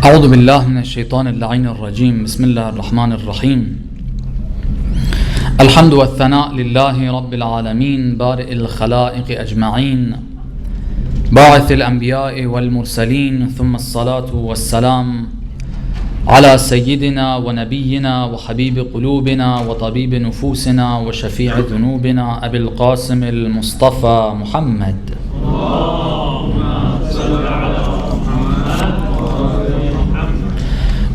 أعوذ بالله من الشيطان اللعين الرجيم. بسم الله الرحمن الرحيم. الحمد والثناء لله رب العالمين بارئ الخلائق أجمعين باعث الأنبياء والمرسلين، ثم الصلاة والسلام على سيدنا ونبينا وحبيب قلوبنا وطبيب نفوسنا وشفيع ذنوبنا أبي القاسم المصطفى محمد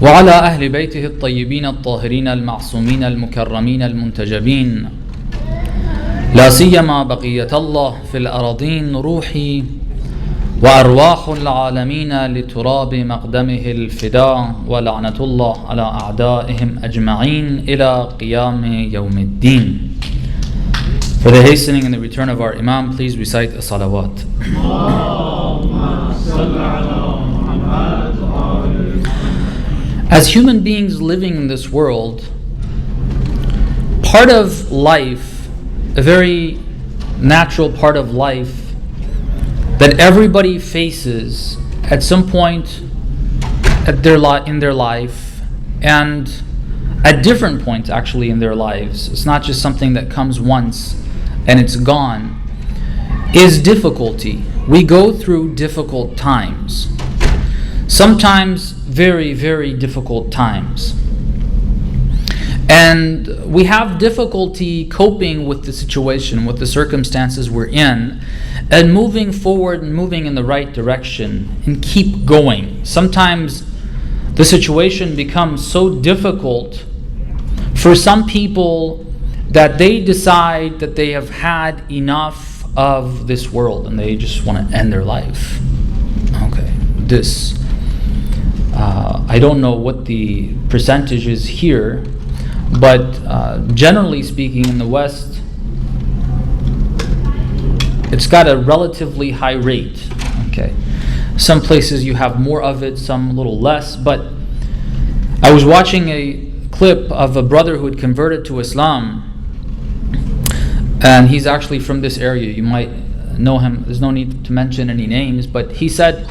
وعلى أهل بيته الطيبين الطاهرين المعصومين المكرمين المنتجبين، لا سيما بقية الله في الأراضين، روحي وأرواح العالمين لتراب مقدمه الفداء، ولعنة الله على أعدائهم أجمعين إلى قيام يوم الدين. For the hastening and the return of our Imam, please recite a salawat. As human beings living in this world, part of life, a very natural part of life that everybody faces at some point in their life, and at different points actually in their lives, it's not just something that comes once and it's gone, is difficulty. We go through difficult times. Sometimes very, very difficult times. And we have difficulty coping with the situation, with the circumstances we're in, and moving forward and moving in the right direction and keep going. Sometimes the situation becomes so difficult for some people that they decide that they have had enough of this world and they just want to end their life. Okay, I don't know what the percentage is here, but generally speaking in the West, it's got a relatively high rate. Okay, some places you have more of it, some a little less. But I was watching a clip of a brother who had converted to Islam, and he's actually from this area. You might know him. There's no need to mention any names, but he said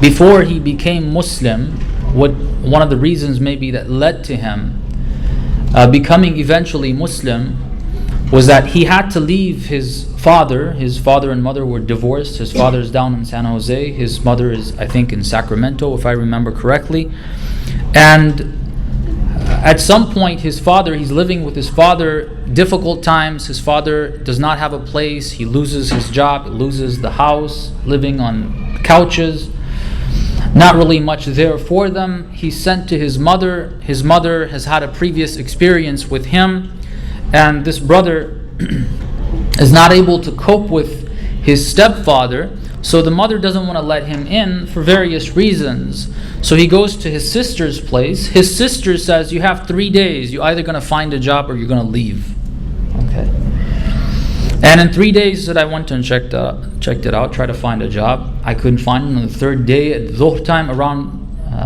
before he became Muslim, one of the reasons maybe that led to him becoming eventually Muslim was that he had to leave his father. His father and mother were divorced. His father is down in San Jose. His mother is, I think, in Sacramento, if I remember correctly. And at some point, he's living with his father, difficult times. His father does not have a place. He loses his job, loses the house, living on couches. Not really much there for them. He's sent to his mother. His mother has had a previous experience with him, and this brother is not able to cope with his stepfather, so the mother doesn't want to let him in for various reasons. So he goes to his sister's place. His sister says, you have 3 days. You're either going to find a job or you're going to leave. Okay. And in 3 days, he said, I went and checked it out, tried to find a job. I couldn't find it. On the third day at Dhuhr time, around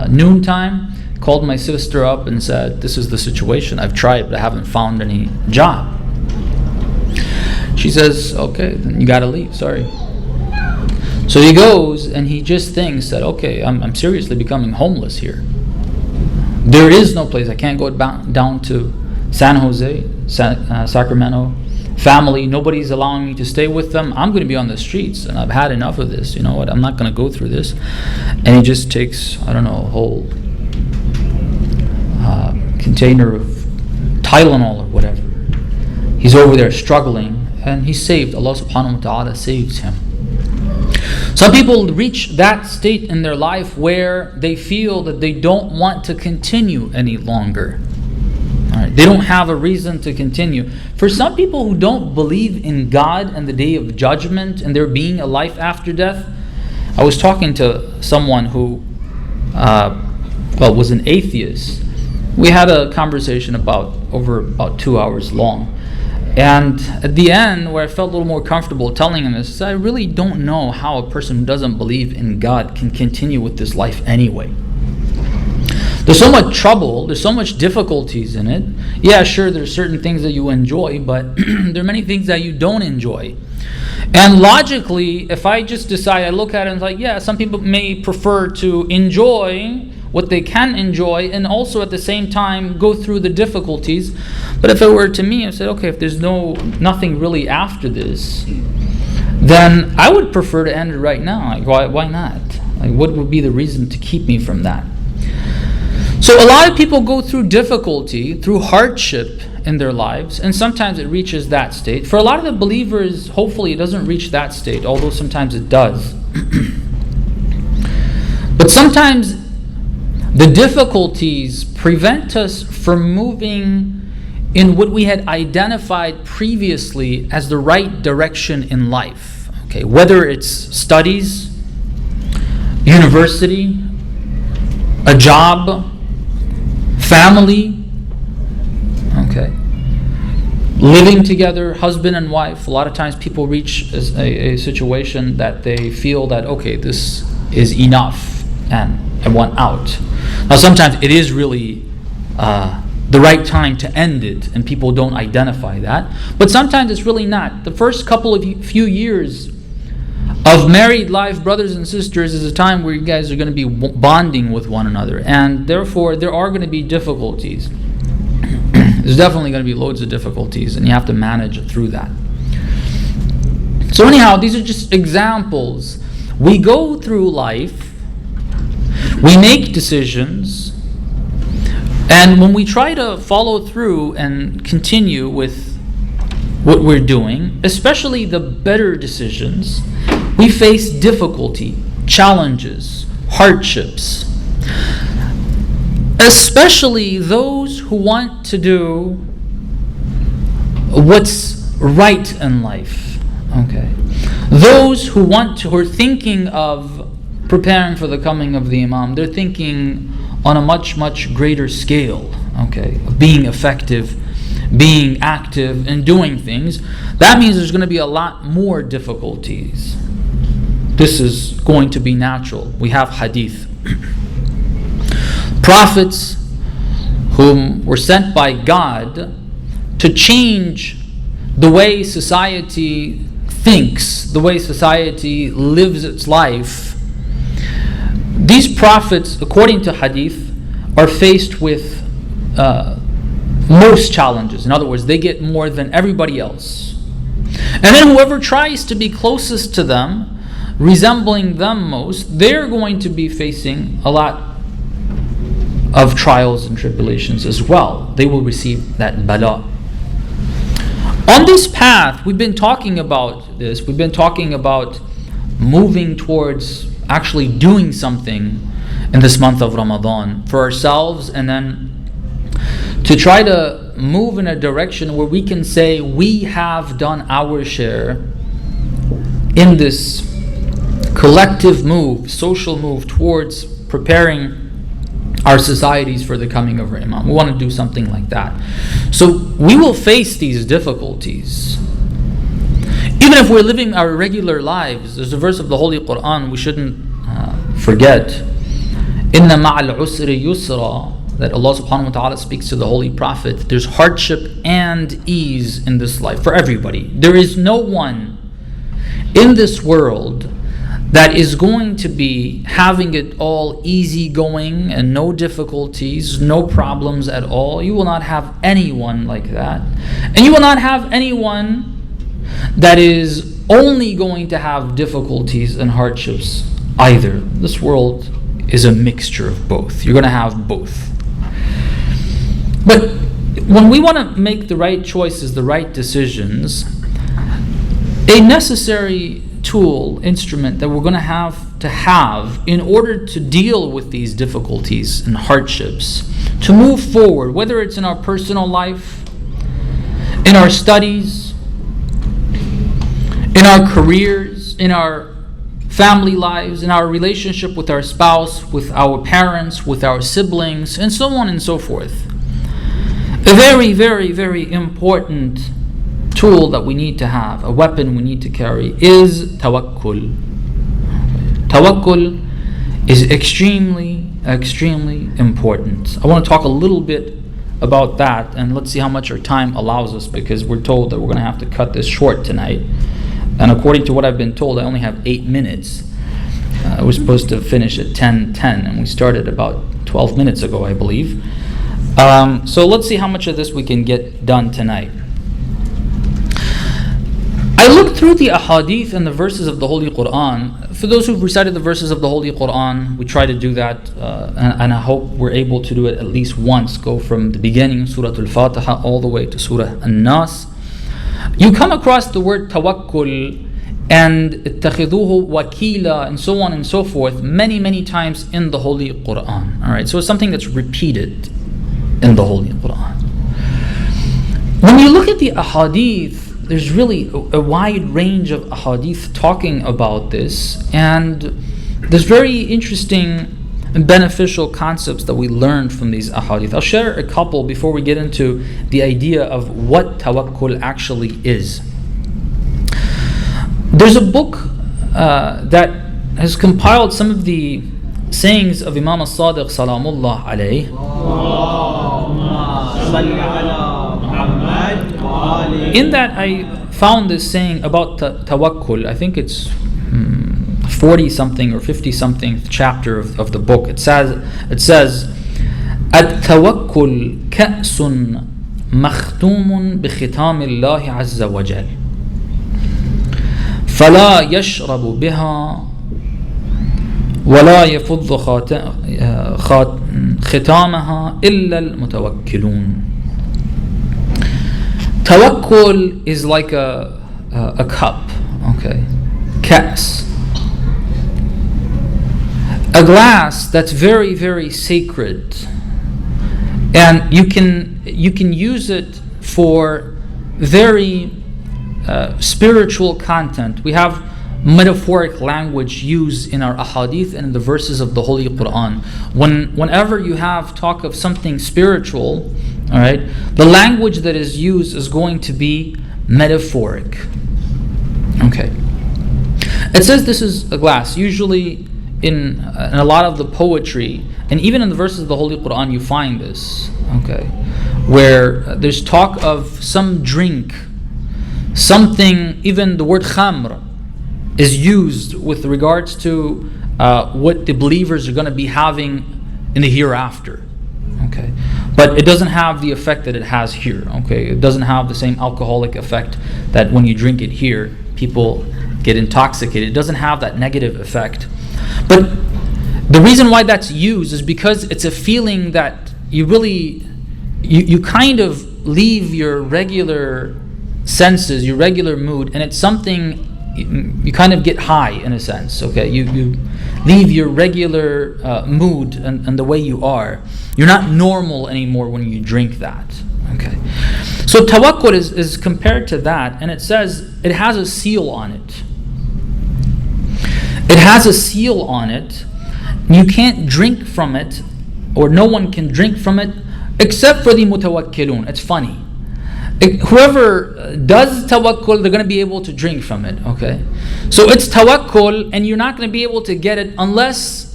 noon time, called my sister up and said, this is the situation. I've tried, but I haven't found any job. She says, okay, then you got to leave, sorry. So he goes and he just thinks that, okay, I'm seriously becoming homeless here. There is no place. I can't go down to San Jose, Sacramento. Family, nobody's allowing me to stay with them. I'm going to be on the streets, and I've had enough of this. You know what? I'm not going to go through this. And he just takes, I don't know, a whole container of Tylenol or whatever. He's over there struggling, and he's saved. Allah subhanahu wa ta'ala saves him. Some people reach that state in their life where they feel that they don't want to continue any longer. They don't have a reason to continue. For some people who don't believe in God and the day of judgment and there being a life after death, I was talking to someone who was an atheist. We had a conversation over about 2 hours long. And at the end, where I felt a little more comfortable telling him this, I really don't know how a person who doesn't believe in God can continue with this life anyway. There's so much trouble, there's so much difficulties in it. Yeah, sure, there's certain things that you enjoy, but there are many things that you don't enjoy. And logically, if I just decide, I look at it and it's like, yeah, some people may prefer to enjoy what they can enjoy, and also at the same time go through the difficulties. But if it were to me, I said, okay, if there's nothing really after this, then I would prefer to end it right now. Like, why not? Like, what would be the reason to keep me from that? So a lot of people go through difficulty, through hardship in their lives, and sometimes it reaches that state. For a lot of the believers, hopefully it doesn't reach that state, although sometimes it does. But sometimes the difficulties prevent us from moving in what we had identified previously as the right direction in life. Okay, whether it's studies, university, a job, family, okay, living together, husband and wife. A lot of times people reach a situation that they feel that, okay, this is enough and I want out. Now sometimes it is really the right time to end it, and people don't identify that. But sometimes it's really not. The first couple of few years of married life, brothers and sisters, is a time where you guys are going to be bonding with one another, and therefore there are going to be difficulties. There's definitely going to be loads of difficulties, and you have to manage through that. So anyhow, these are just examples. We go through life, we make decisions, and when we try to follow through and continue with what we're doing, especially the better decisions, we face difficulty, challenges, hardships. Especially those who want to do what's right in life. Okay. Those who are thinking of preparing for the coming of the Imam, they're thinking on a much, much greater scale, okay, of being effective, being active, and doing things. That means there's going to be a lot more difficulties. This is going to be natural. We have hadith. Prophets whom were sent by God to change the way society thinks, the way society lives its life. These prophets, according to hadith, are faced with most challenges. In other words, they get more than everybody else. And then whoever tries to be closest to them, resembling them most, they're going to be facing a lot of trials and tribulations as well. They will receive that bala. On this path, we've been talking about this. We've been talking about moving towards actually doing something in this month of Ramadan for ourselves, and then to try to move in a direction where we can say we have done our share in this collective move, social move towards preparing our societies for the coming of our Imam. We want to do something like that. So we will face these difficulties. Even if we're living our regular lives, there's a verse of the Holy Quran we shouldn't forget. Inna ma'al usri yusra, that Allah subhanahu wa ta'ala speaks to the Holy Prophet. There's hardship and ease in this life for everybody. There is no one in this world that is going to be having it all easy going and no difficulties, no problems at all. You will not have anyone like that. And you will not have anyone that is only going to have difficulties and hardships either. This world is a mixture of both. You're going to have both. But when we want to make the right choices, the right decisions, a necessary tool, instrument that we're going to have in order to deal with these difficulties and hardships, to move forward, whether it's in our personal life, in our studies, in our careers, in our family lives, in our relationship with our spouse, with our parents, with our siblings, and so on and so forth. A very, very, very important tool that we need to have, a weapon we need to carry, is tawakul. Tawakul is extremely, extremely important. I want to talk a little bit about that, and let's see how much our time allows us, because we're told that we're going to have to cut this short tonight. And according to what I've been told, I only have 8 minutes. I was supposed to finish at 10:10, and we started about 12 minutes ago, I believe. So let's see how much of this we can get done tonight. I looked through the ahadith and the verses of the Holy Quran. For those who've recited the verses of the Holy Quran, we try to do that, and I hope we're able to do it at least once. Go from the beginning, Surah Al-Fatiha, all the way to Surah An-Nas. You come across the word tawakul and اتخذوه wakila and so on and so forth many times in the Holy Quran. Alright, so it's something that's repeated in the Holy Quran. When you look at the ahadith, there's really a wide range of ahadith talking about this, and there's very interesting and beneficial concepts that we learned from these ahadith. I'll share a couple before we get into the idea of what tawakkul actually is. There's a book that has compiled some of the sayings of Imam al-Sadiq salamullah alayh. In that I found this saying about tawakkul. I think it's 40 something or 50 something chapter of the book. It says التوكل كأس مختوم بختام الله عز وجل فلا يشرب بها ولا يفض ختامها إلا المتوكلون. Tawakkul is like a cup, okay, كأس, a glass that's very sacred, and you can use it for very spiritual content. We have metaphoric language used in our ahadith and in the verses of the Holy Quran. Whenever you have talk of something spiritual, all right, the language that is used is going to be metaphoric. Okay. It says this is a glass. Usually in a lot of the poetry, and even in the verses of the Holy Quran, you find this, okay, where there's talk of some drink, something, even the word khamr is used with regards to what the believers are going to be having in the hereafter. Okay, but it doesn't have the effect that it has here. Okay, it doesn't have the same alcoholic effect that when you drink it here, people get intoxicated. It doesn't have that negative effect. But the reason why that's used is because it's a feeling that you really, you kind of leave your regular senses, your regular mood, and it's something you kind of get high in a sense. Okay, you leave your regular mood and the way you are. You're not normal anymore when you drink that. Okay, so tawakkul is compared to that, and it says it has a seal on it. It has a seal on it. You can't drink from it, or no one can drink from it except for the mutawakkilun. It's funny. Whoever does tawakkul, they're going to be able to drink from it. Okay, so it's tawakkul, and you're not going to be able to get it unless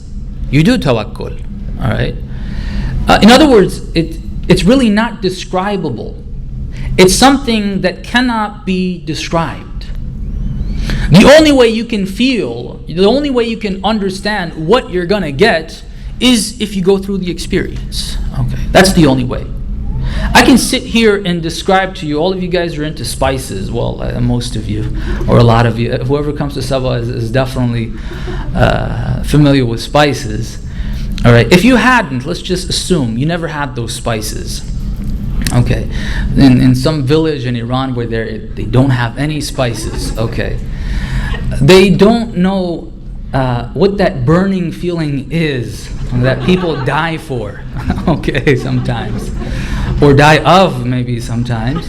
you do tawakkul. All right. In other words, it's really not describable. It's something that cannot be described. The only way you can feel, the only way you can understand what you're going to get is if you go through the experience. Okay, that's the only way. I can sit here and describe to you, all of you guys are into spices, well, most of you, or a lot of you, whoever comes to SABA is definitely familiar with spices. All right, if you hadn't, let's just assume you never had those spices. Okay, in some village in Iran where they don't have any spices, okay, they don't know what that burning feeling is that people die for, okay, sometimes, or die of maybe sometimes.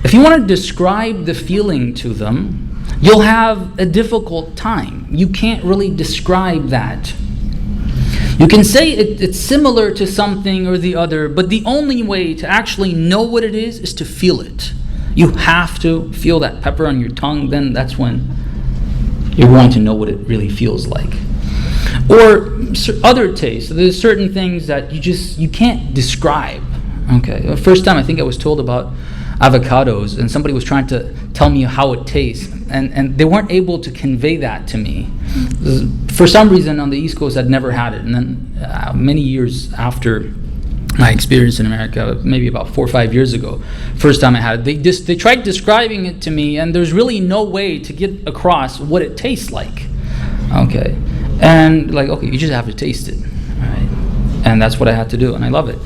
If you want to describe the feeling to them, you'll have a difficult time. You can't really describe that. You can say it's similar to something or the other, but the only way to actually know what it is to feel it. You have to feel that pepper on your tongue, then that's when you're going to know what it really feels like. Or other tastes. There's certain things that you can't describe. Okay, the first time I think I was told about avocados, and somebody was trying to tell me how it tastes, and they weren't able to convey that to me. For some reason on the East Coast I'd never had it, and then many years after my experience in America, maybe about 4 or 5 years ago, first time I had it, they tried describing it to me, and there's really no way to get across what it tastes like. Okay, and like, okay, you just have to taste it, right? And that's what I had to do, and I love it.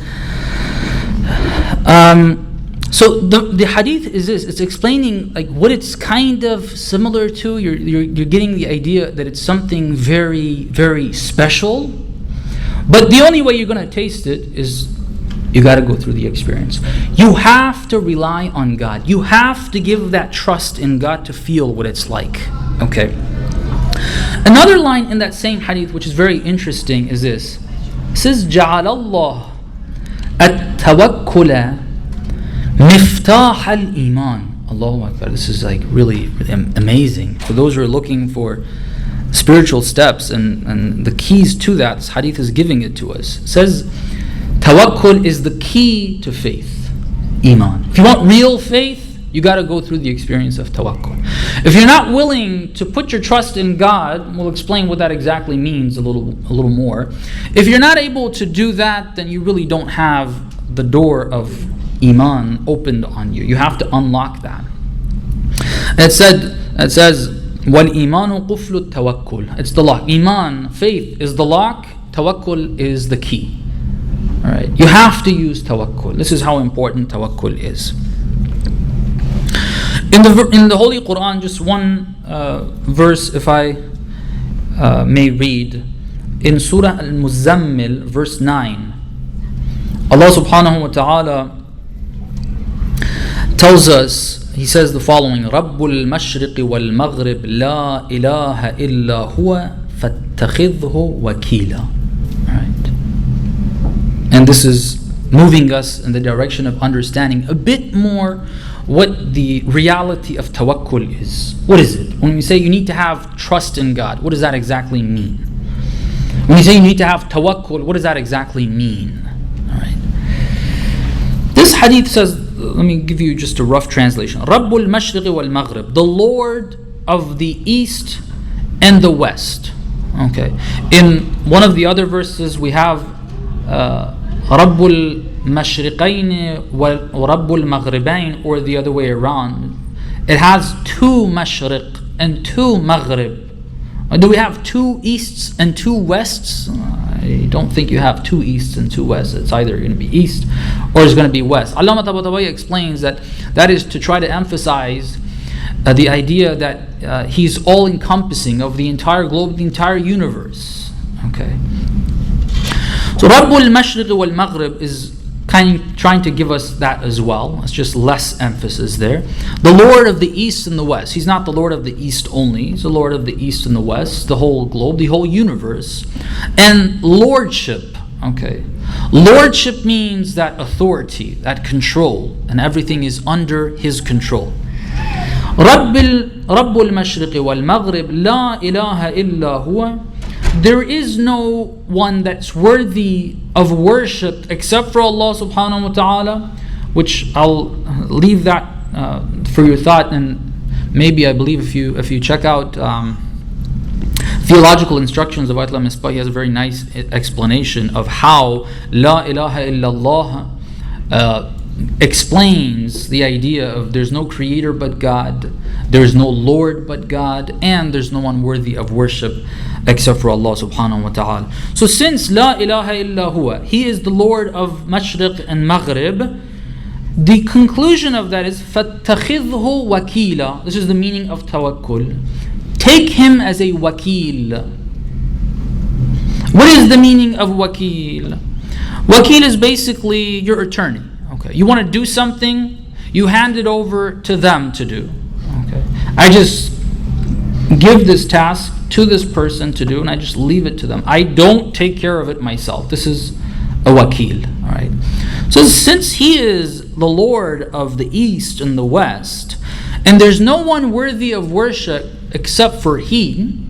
So the hadith is this: it's explaining like what it's kind of similar to. You're getting the idea that it's something very, very special, but the only way you're going to taste it is you got to go through the experience. You have to rely on God. You have to give that trust in God to feel what it's like. Okay. Another line in that same hadith, which is very interesting, is this. It says, جَعَلَ اللَّهُ التَّوَكُّلَ مِفْتَاحَ الْإِيمَانِ. Allahu Akbar. This is like really amazing. For those who are looking for spiritual steps and the keys to that, this hadith is giving it to us. It says, tawakkul is the key to faith, iman. If you want real faith, you got to go through the experience of tawakkul. If you're not willing to put your trust in God, we'll explain what that exactly means a little more. If you're not able to do that, then you really don't have the door of iman opened on you. You have to unlock that. It says, وَالْإِيمَانُ قُفْلُ التَّوَكُّلِ. It's the lock. Iman, faith, is the lock. Tawakkul is the key. Alright, you have to use tawakkul. This is how important tawakkul is. In the Holy Quran, just one verse, if I may read, in Surah Al-Muzammil, verse 9, Allah subhanahu wa ta'ala tells us, He says the following: Rabbul Mashriqi wal Maghrib la ilaha illa huwa fattakhidhu wakila. And this is moving us in the direction of understanding a bit more what the reality of tawakkul is. What is it? When we say you need to have trust in God, what does that exactly mean? When we say you need to have tawakkul, what does that exactly mean? Alright. This hadith says, let me give you just a rough translation. Rabbul Mashriqi wal Maghrib, the Lord of the East and the West. Okay. In one of the other verses we have Rabbul Mashriqayn wa Rabbul Maghribayn, or the other way around. It has two Mashriq and two Maghrib. Do we have two Easts and two Wests? I don't think you have two Easts and two Wests. It's either going to be East or it's going to be West. Allama Tabatabai explains that is to try to emphasize the idea that He's all encompassing of the entire globe, the entire universe. Okay. So Rabbul Mashriq wal Maghrib is kind of trying to give us that as well. It's just less emphasis there. The Lord of the East and the West. He's not the Lord of the East only. He's the Lord of the East and the West, the whole globe, the whole universe. And Lordship. Okay. Lordship means that authority, that control, and everything is under His control. Rabbul Mashriq wal Maghrib la ilaha illa huwa. There is no one that's worthy of worship except for Allah subhanahu wa ta'ala, which I'll leave that for your thought. And maybe I believe if you check out theological instructions of Ayatullah Misbah, he has a very nice explanation of how La ilaha illallah explains the idea of there's no creator but God, there's no Lord but God, and there's no one worthy of worship except for Allah subhanahu wa ta'ala. So since La ilaha illa huwa, He is the Lord of Mashriq and Maghrib, the conclusion of that is فَاتَّخِذْهُ wakila. This is the meaning of tawakkul. Take Him as a wakil. What is the meaning of wakil? Wakil is basically your attorney. Okay, you want to do something, you hand it over to them to do. Okay, I just give this task to this person to do, and I just leave it to them. I don't take care of it myself. This is a wakil. All right. So since He is the Lord of the East and the West, and there's no one worthy of worship except for He,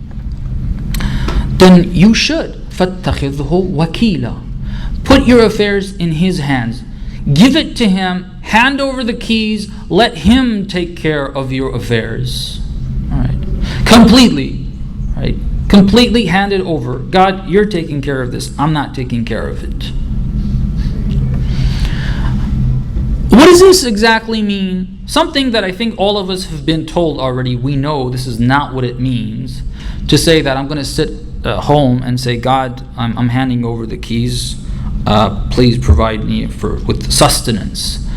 then you should فَاتَّخِذْهُ wakila. Put your affairs in His hands. Give it to Him. hand over the keys, let Him take care of your affairs. All right, completely, right? Completely hand it over. God, you're taking care of this. I'm not taking care of it. What does this exactly mean? Something that I think all of us have been told already. We know this is not what it means to say that I'm going to sit home and say, God, I'm handing over the keys. Please provide me with sustenance.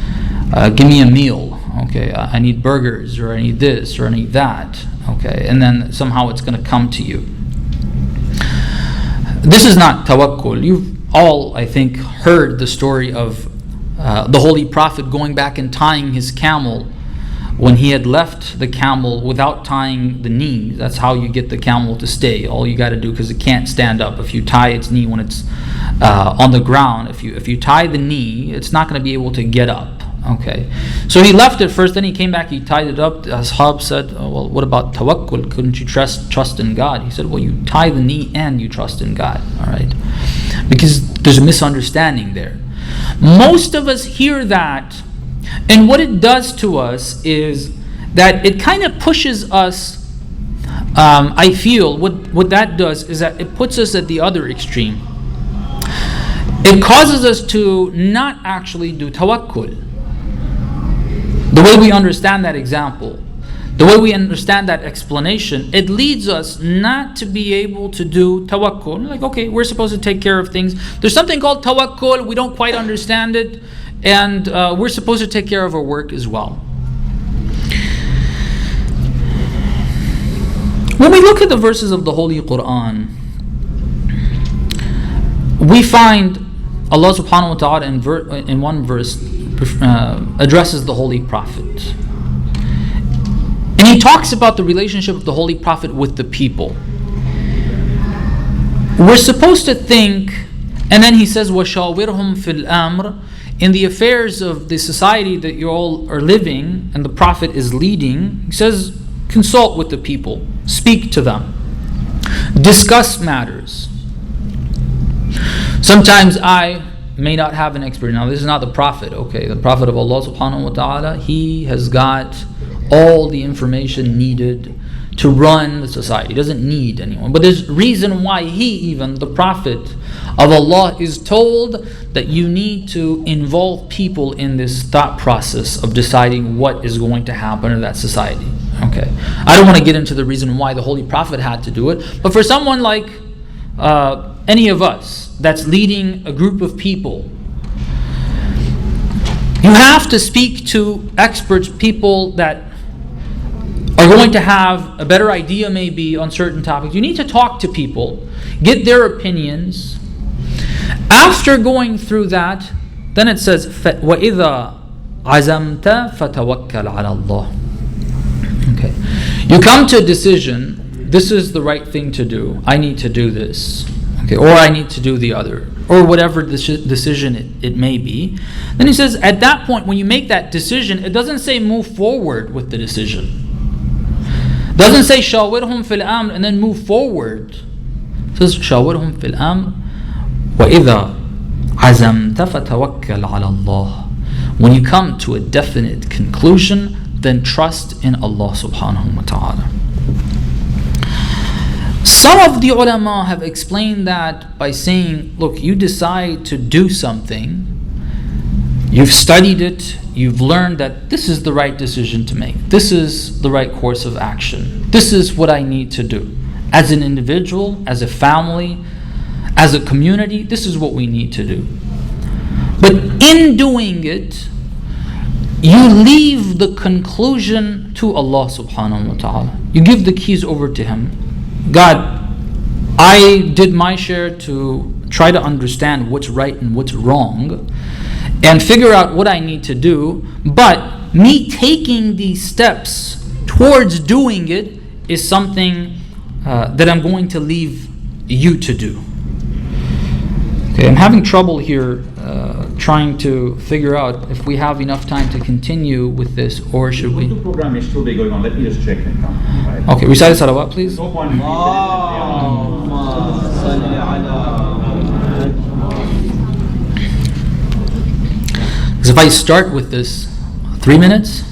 Give me a meal. Okay, I need burgers, or I need this, or I need that. Okay, and then somehow it's going to come to you. This is not tawakul. You've all, I think, heard the story of the Holy Prophet going back and tying his camel when he had left the camel without tying the knee. That's how you get the camel to stay. All you got to do, because it can't stand up. If you tie its knee when it's on the ground, if you tie the knee, it's not going to be able to get up. Okay, so he left it first, then he came back, he tied it up. The Ashab said, oh, well, what about tawakul? Couldn't you trust in God? He said, well, you tie the knee and you trust in God. All right, because there's a misunderstanding there. Most of us hear that, and what it does to us is that it kind of pushes us. I feel what that does is that it puts us at the other extreme. It causes us to not actually do tawakkul. The way we understand that example, the way we understand that explanation, it leads us not to be able to do tawakkul. Like, okay, we're supposed to take care of things. There's something called tawakkul, we don't quite understand it, and we're supposed to take care of our work as well. When we look at the verses of the Holy Quran, we find Allah subhanahu wa ta'ala in one verse addresses the Holy Prophet. And he talks about the relationship of the Holy Prophet with the people. We're supposed to think, and then he says, وَشَاوِرْهُمْ فِي الْأَمْرِ, in the affairs of the society that you all are living and the Prophet is leading. He says, consult with the people, speak to them, discuss matters. Sometimes I may not have an expert. Now this is not the Prophet, okay? The Prophet of Allah subhanahu wa ta'ala, he has got all the information needed to run the society. He doesn't need anyone. But there's reason why he, even the Prophet of Allah, is told that you need to involve people in this thought process of deciding what is going to happen in that society. Okay, I don't want to get into the reason why the Holy Prophet had to do it, but for someone like any of us that's leading a group of people, you have to speak to experts, people that are going to have a better idea maybe on certain topics. You need to talk to people, get their opinions. After going through that, then it says, وَإِذَا عَزَمْتَ فَتَوَكَّلْ عَلَى اللَّهِ. Okay, you come to a decision. This is the right thing to do. I need to do this. Okay, or I need to do the other, or whatever decision it may be. Then he says, at that point, when you make that decision, it doesn't say move forward with the decision. It doesn't say shawirhum fil amr and then move forward. It says shawirhum fil amr wa idha azamta fatawakkal ala Allah. When you come to a definite conclusion, then trust in Allah subhanahu wa ta'ala. Some of the ulama have explained that by saying, look, you decide to do something, you've studied it, you've learned that this is the right decision to make, this is the right course of action, this is what I need to do. As an individual, as a family, as a community, this is what we need to do. But in doing it, you leave the conclusion to Allah subhanahu wa ta'ala. You give the keys over to Him. God, I did my share to try to understand what's right and what's wrong and figure out what I need to do, but me taking these steps towards doing it is something that I'm going to leave you to do. Okay, I'm having trouble here trying to figure out if we have enough time to continue with this, or should we? The program is still going on. Let me just check and come. Right. Okay, recite salawat, please. No point in Because if I start with this, 3 minutes?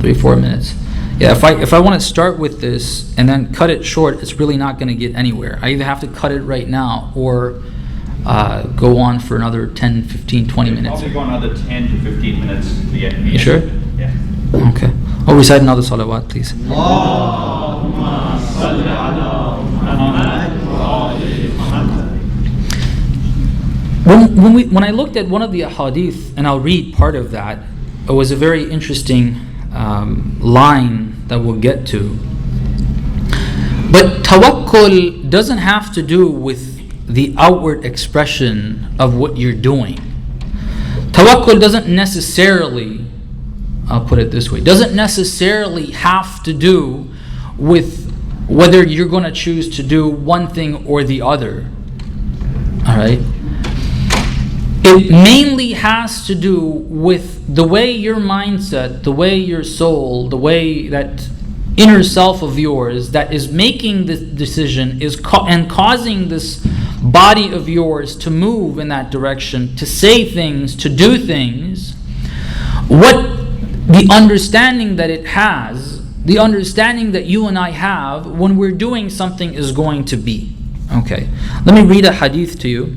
3-4 minutes. Yeah, if I want to start with this and then cut it short, it's really not going to get anywhere. I either have to cut it right now or go on for another 10, 15, 20 minutes. Probably go another 10 to 15 minutes to get me. You sure? Yeah. Okay. I'll recite another salawat, please. When I looked at one of the ahadith, and I'll read part of that, it was a very interesting line that we'll get to. But tawakkul doesn't have to do with the outward expression of what you're doing. Tawakkul doesn't necessarily, I'll put it this way, doesn't necessarily have to do with whether you're going to choose to do one thing or the other. Alright? It mainly has to do with the way your mindset, the way your soul, the way that inner self of yours that is making this decision and causing this body of yours to move in that direction, to say things, to do things, what the understanding that it has, the understanding that you and I have when we're doing something is going to be. Okay, let me read a hadith to you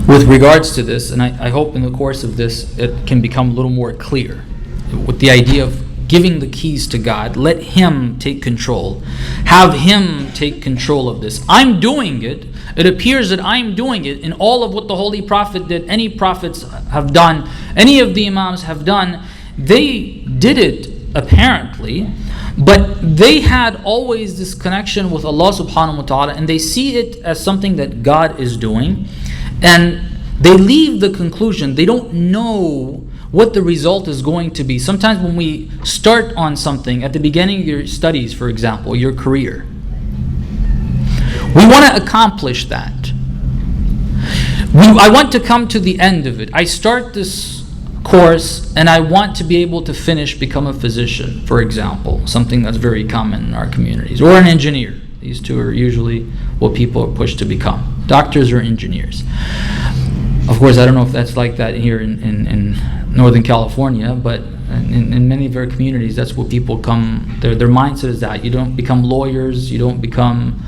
with regards to this, and I hope in the course of this it can become a little more clear with the idea of giving the keys to God. Let Him take control. Have Him take control of this. I'm doing it. It appears that I'm doing it in all of what the Holy Prophet did, any prophets have done, any of the Imams have done. They did it apparently, but they had always this connection with Allah subhanahu wa ta'ala, and they see it as something that God is doing, and they leave the conclusion. They don't know what the result is going to be. Sometimes when we start on something at the beginning of your studies, for example, your career, we want to accomplish that. I want to come to the end of it. I start this course and I want to be able to finish, become a physician, for example, something that's very common in our communities, or an engineer. These two are usually what people are pushed to become, doctors or engineers. Of course, I don't know if that's like that here in Northern California, but in many of our communities, that's what people come, their mindset is that. You don't become lawyers, you don't become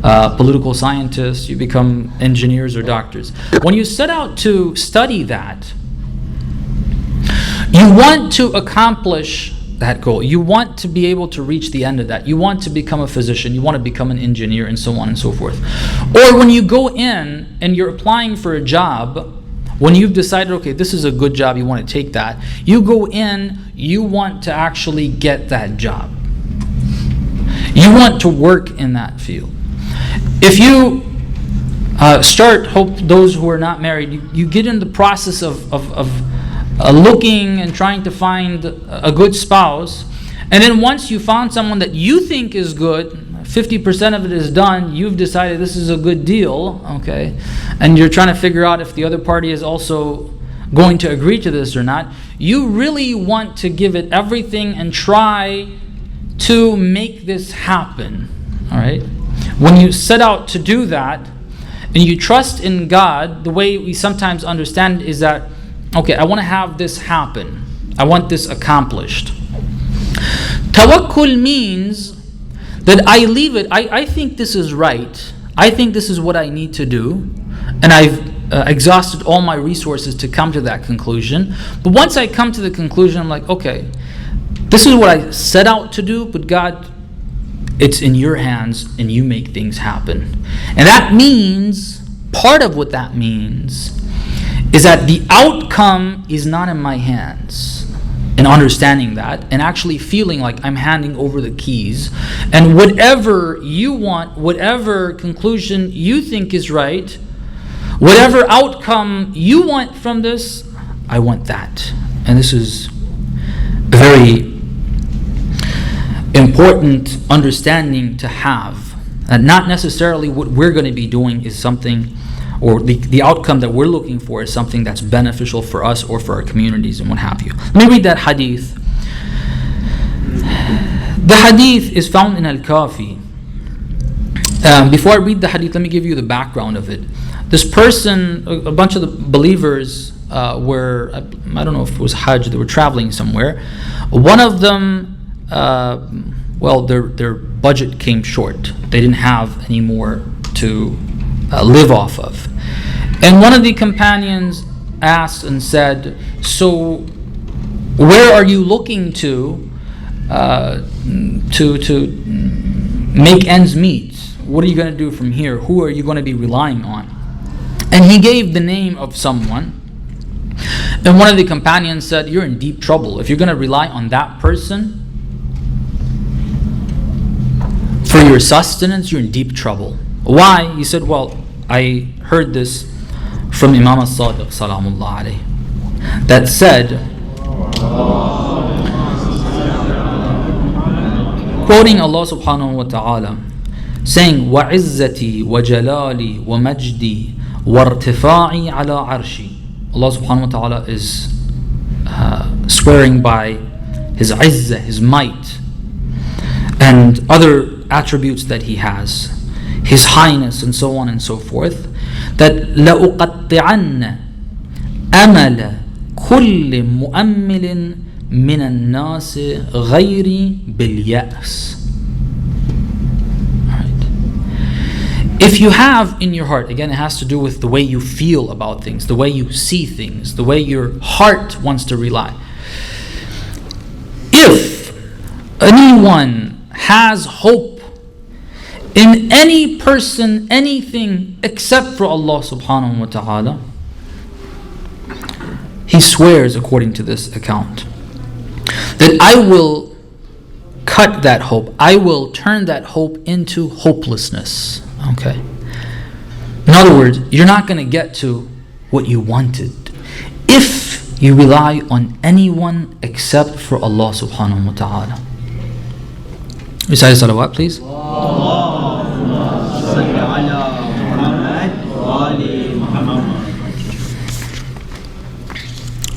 political scientists, you become engineers or doctors. When you set out to study that, you want to accomplish that goal. You want to be able to reach the end of that. You want to become a physician, you want to become an engineer, and so on and so forth. Or when you go in and you're applying for a job, when you've decided, okay, this is a good job, you want to take that, you go in, you want to actually get that job. You want to work in that field. If you hope those who are not married, you get in the process of looking and trying to find a good spouse, and then once you found someone that you think is good, 50% of it is done, you've decided this is a good deal, okay, and you're trying to figure out if the other party is also going to agree to this or not. You really want to give it everything and try to make this happen, all right? When you set out to do that and you trust in God, the way we sometimes understand is that, okay, I want to have this happen. I want this accomplished. Tawakkul means that I leave it. I think this is right. I think this is what I need to do. And I've exhausted all my resources to come to that conclusion. But once I come to the conclusion, I'm like, okay, this is what I set out to do, but God, it's in your hands and you make things happen. And that means, part of what that means is that the outcome is not in my hands. And understanding that and actually feeling like I'm handing over the keys, and whatever you want, whatever conclusion you think is right, whatever outcome you want from this, I want that. And this is a very important understanding to have, that not necessarily what we're going to be doing is something, or the outcome that we're looking for is something that's beneficial for us or for our communities and what have you. Let me read that hadith. The hadith is found in Al-Kafi. Before I read the hadith, let me give you the background of it. This person, a bunch of the believers were, I don't know if it was Hajj, they were traveling somewhere. One of them, their budget came short. They didn't have any more to live off of. And one of the companions asked and said, so where are you looking to make ends meet? What are you going to do from here? Who are you going to be relying on? And he gave the name of someone. And one of the companions said, you're in deep trouble. If you're going to rely on that person for your sustenance, you're in deep trouble. Why? He said, well, I heard this from Imam al-Sadiq salamullah alayhi, that said, quoting Allah subhanahu wa ta'ala, saying, وَعِزَّتِي وَجَلَالِي وَمَجْدِي وَارْتِفَاعِي عَلَى عَرْشِي. Allah subhanahu wa ta'ala is swearing by His izzah, His might, and other attributes that He has, His highness, and so on and so forth, that لَأُقَطِّعَنَّ أَمَلَ كُلِّ مُؤَمِّلٍ مِنَ النَّاسِ غَيْرِ بِالْيَأْسِ. If you have in your heart, again, it has to do with the way you feel about things, the way you see things, the way your heart wants to rely. If anyone has hope in any person, anything except for Allah subhanahu wa ta'ala, he swears, according to this account, that I will cut that hope, I will turn that hope into hopelessness. Okay. In other words, you're not going to get to what you wanted if you rely on anyone except for Allah subhanahu wa ta'ala. Recite salawat, please.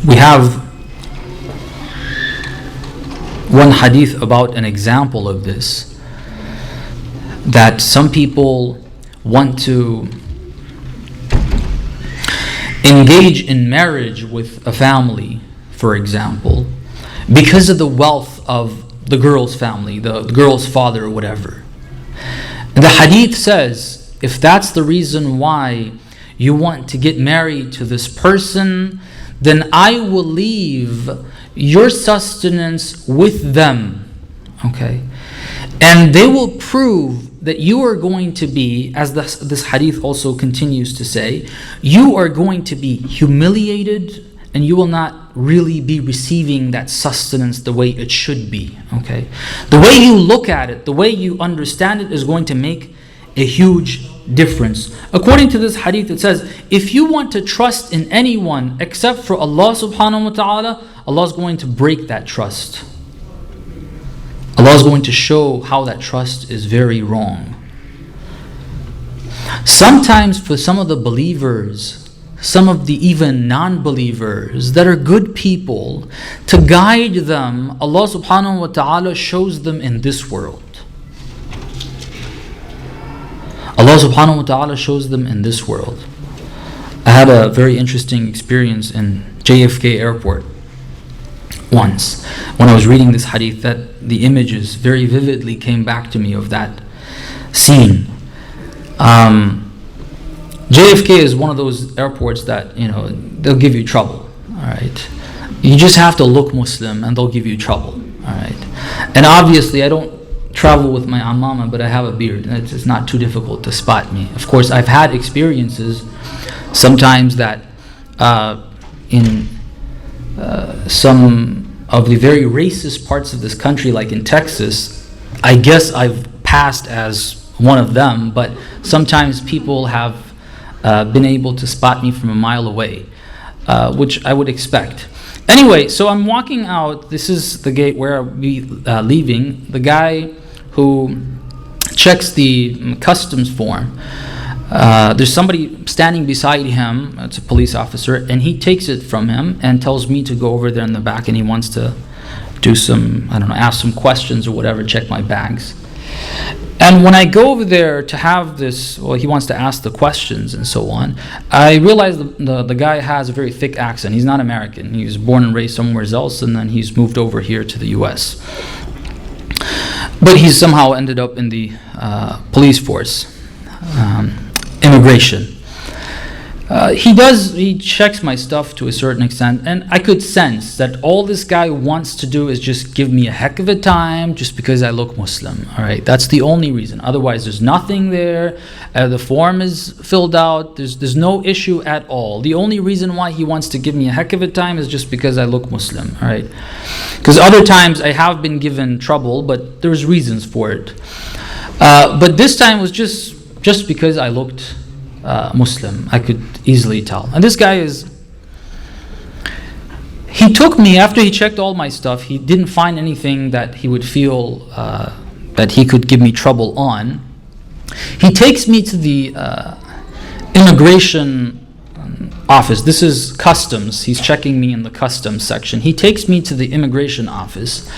We have one hadith about an example of this, that some people want to engage in marriage with a family, for example, because of the wealth of the girl's family, the girl's father or whatever. The hadith says, if that's the reason why you want to get married to this person, then I will leave your sustenance with them. Okay? And they will prove that you are going to be, as this hadith also continues to say, you are going to be humiliated and you will not really be receiving that sustenance the way it should be. Okay? The way you look at it, the way you understand it is going to make a huge difference. According to this hadith, it says, if you want to trust in anyone except for Allah subhanahu wa ta'ala, Allah is going to break that trust. Allah is going to show how that trust is very wrong. Sometimes for some of the believers, some of the even non-believers that are good people, to guide them, Allah subhanahu wa ta'ala shows them in this world. Allah subhanahu wa ta'ala shows them in this world. I had a very interesting experience in JFK airport once, when I was reading this hadith, that the images very vividly came back to me of that scene. JFK is one of those airports that, they'll give you trouble. Alright. You just have to look Muslim and they'll give you trouble. Alright. And obviously I don't travel with my amama, but I have a beard, and it's not too difficult to spot me. Of course, I've had experiences sometimes that in some of the very racist parts of this country, like in Texas, I guess I've passed as one of them, but sometimes people have been able to spot me from a mile away, which I would expect. Anyway, so I'm walking out. This is the gate where I'll be leaving. The guy who checks the customs form, there's somebody standing beside him. It's a police officer, and he takes it from him and tells me to go over there in the back, and he wants to do some, ask some questions or whatever, check my bags. And when I go over there to have this, well, he wants to ask the questions and so on, I realize the guy has a very thick accent. He's not American. He was born and raised somewhere else, and then he's moved over here to the US. But he's somehow ended up in the police force, immigration. He checks my stuff to a certain extent, and I could sense that all this guy wants to do is just give me a heck of a time just because I look Muslim. All right, that's the only reason. Otherwise, there's nothing there. The form is filled out. There's no issue at all. The only reason why he wants to give me a heck of a time is just because I look Muslim. All right, because other times I have been given trouble, but there's reasons for it. But this time was just because I looked Muslim. I could easily tell. And this guy he took me, after he checked all my stuff, he didn't find anything that he would feel that he could give me trouble on. He takes me to the immigration office. This is customs. He's checking me in the customs section. He takes me to the immigration office,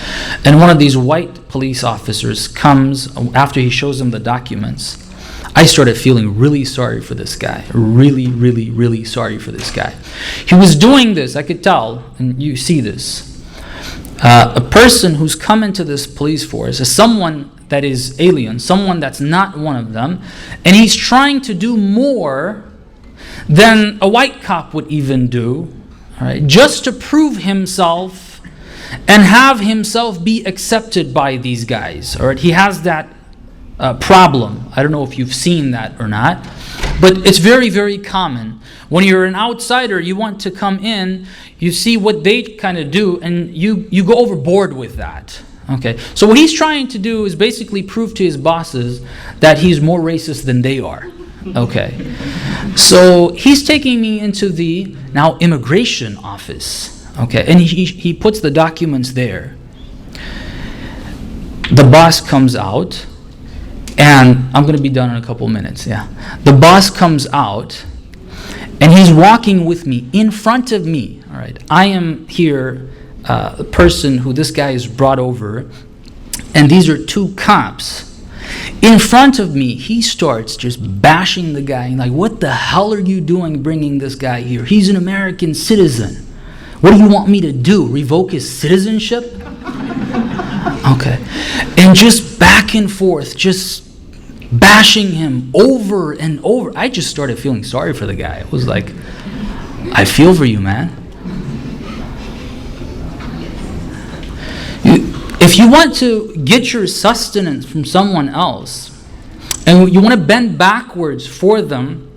and one of these white police officers comes after he shows him the documents. I started feeling really sorry for this guy. Really, really, really sorry for this guy. He was doing this, I could tell, and you see this. A person who's come into this police force is someone that is alien, someone that's not one of them, and he's trying to do more than a white cop would even do, all right, just to prove himself and have himself be accepted by these guys. All right, he has that problem. I don't know if you've seen that or not, but it's very, very common. When you're an outsider, you want to come in, you see what they kind of do, and you go overboard with that. Okay, so what he's trying to do is basically prove to his bosses that he's more racist than they are. Okay, so he's taking me into the now immigration office. Okay, and he puts the documents there. The boss comes out, and I'm going to be done in a couple minutes. Yeah, the boss comes out, and he's walking with me in front of me. All right, I am here, the person who this guy is brought over, and these are two cops. In front of me, he starts just bashing the guy, like, what the hell are you doing bringing this guy here? He's an American citizen. What do you want me to do? Revoke his citizenship? Okay. And just back and forth, just bashing him over and over. I just started feeling sorry for the guy. It was like, I feel for you, man. If you want to get your sustenance from someone else, and you want to bend backwards for them,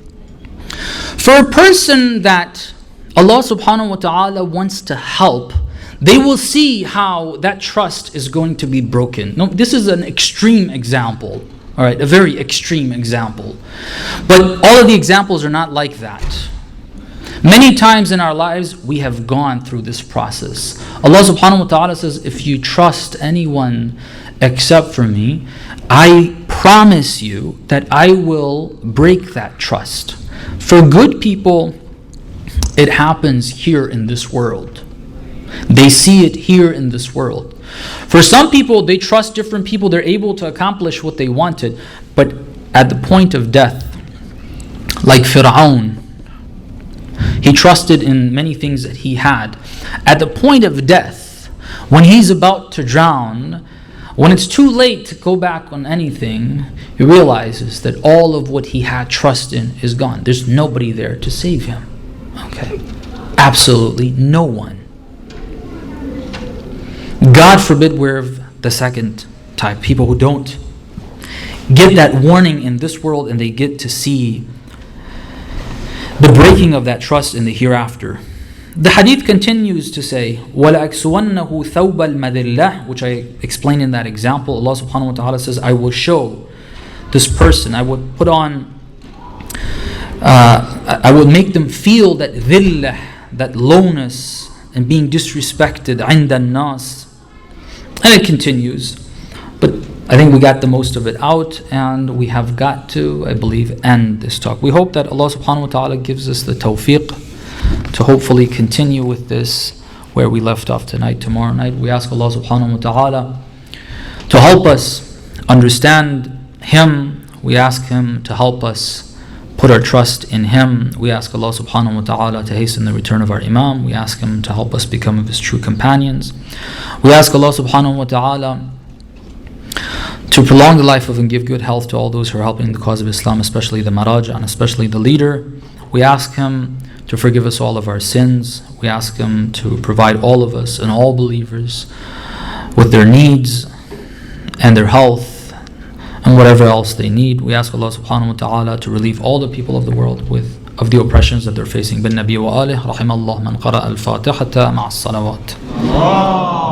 for a person that Allah subhanahu wa ta'ala wants to help, they will see how that trust is going to be broken. No, this is an extreme example, all right, a very extreme example. But all of the examples are not like that. Many times in our lives, we have gone through this process. Allah subhanahu wa ta'ala says, if you trust anyone except for me, I promise you that I will break that trust. For good people, it happens here in this world. They see it here in this world. For some people, they trust different people. They're able to accomplish what they wanted. But at the point of death, like Fir'aun, he trusted in many things that he had. At the point of death, when he's about to drown, when it's too late to go back on anything, he realizes that all of what he had trust in is gone. There's nobody there to save him. Okay? Absolutely no one. God forbid we're of the second type, people who don't get that warning in this world and they get to see the breaking of that trust in the hereafter. The hadith continues to say, وَلَأَكْسُوَنَّهُ ثَوْبَ الْمَذِلَّةِ, which I explained in that example. Allah subhanahu wa ta'ala says, I will show this person, I will put on, I will make them feel that dhillah, that lowness and being disrespected, عِنْدَ النَّاسِ. And it continues. But I think we got the most of it out, and we have got to, I believe, end this talk. We hope that Allah subhanahu wa ta'ala gives us the tawfiq to hopefully continue with this where we left off tonight, tomorrow night. We ask Allah subhanahu wa ta'ala to help us understand Him. We ask Him to help us put our trust in Him. We ask Allah subhanahu wa ta'ala to hasten the return of our Imam. We ask Him to help us become of His true companions. We ask Allah subhanahu wa ta'ala to prolong the life of and give good health to all those who are helping the cause of Islam, especially the Maraja and especially the leader. We ask Him to forgive us all of our sins. We ask Him to provide all of us and all believers with their needs and their health and whatever else they need. We ask Allah subhanahu wa ta'ala to relieve all the people of the world of the oppressions that they're facing. Bin Nabi wa alih, rahimallah man qara al-Fatihata ma'as salawat.